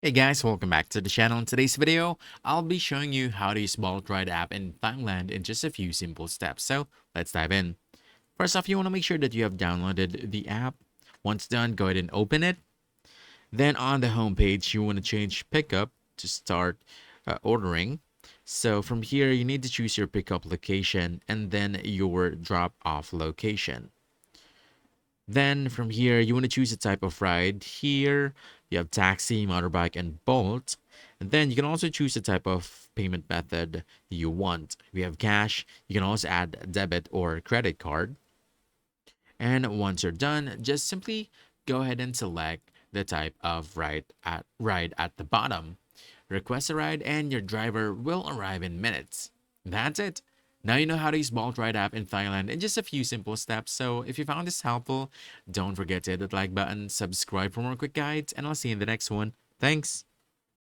Hey guys, welcome back to the channel. In today's video, I'll be showing you how to use Bolt Ride app in Thailand in just a few simple steps. So let's dive in. First off, you want to make sure that you have downloaded the app. Once done, go ahead and open it. Then on the home page, you want to change pickup to start ordering. So from here, you need to choose your pickup location and then your drop off location. Then from here, you want to choose a type of ride. Here, you have taxi, motorbike, and Bolt. And then you can also choose the type of payment method you want. We have cash. You can also add debit or credit card. And once you're done, just simply go ahead and select the type of ride at the bottom. Request a ride, and your driver will arrive in minutes. That's it. Now you know how to use Bolt Ride app in Thailand in just a few simple steps. So if you found this helpful, don't forget to hit that like button, subscribe for more quick guides, and I'll see you in the next one. Thanks.